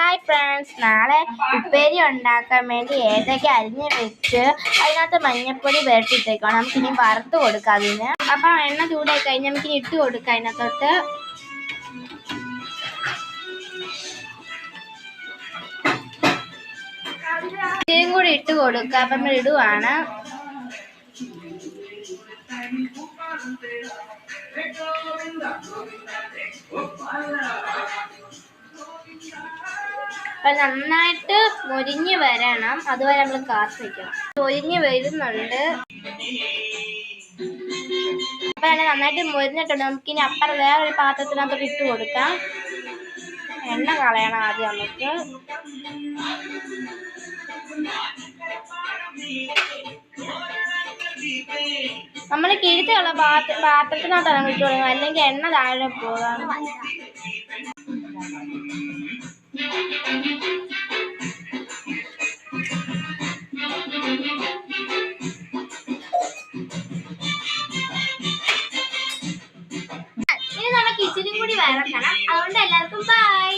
Hi friends, നാളെ ഉപ്പേരി ഉണ്ടാക്കാൻ വേണ്ടി ഏതൊക്കെ അരിഞ്ഞ് വെച്ച് അതിനകത്ത് മഞ്ഞപ്പൊടി പുരട്ടിയിട്ടേക്കണം. നമുക്കിനി വറുത്ത് കൊടുക്കാം അതിന്. അപ്പം എണ്ണ ചൂടായി കഴിഞ്ഞാൽ നമുക്കിനി ഇട്ട് കൊടുക്കാം അതിനകത്തോട്ട്. ഇതും കൂടി ഇട്ട് കൊടുക്കുക. അപ്പം നമ്മൾ ഇടുവാണ്. അപ്പം നന്നായിട്ട് മൊരിഞ്ഞ് വരണം, അതുവരെ നമ്മൾ കാത്തു നിൽക്കണം. മൊരിഞ്ഞ് വരുന്നുണ്ട്. അപ്പം നന്നായിട്ട് മൊരിഞ്ഞിട്ടുണ്ട്. നമുക്കിനി അപ്പുറം വേറൊരു പാത്രത്തിനകത്തോട്ട് ഇട്ട് കൊടുക്കാം. എണ്ണ കളയണം ആദ്യം നമുക്ക്. നമ്മൾ കിഴുത്തുള്ള പാത്രത്തിനകത്താണ് ഇട്ട് കൊടുക്കുക, അല്ലെങ്കിൽ എണ്ണ താഴെ പോകാം. ഇനി നമുക്ക് ഇച്ചിരി കൂടി വരക്കണം. അതുകൊണ്ട് എല്ലാവർക്കും ബൈ.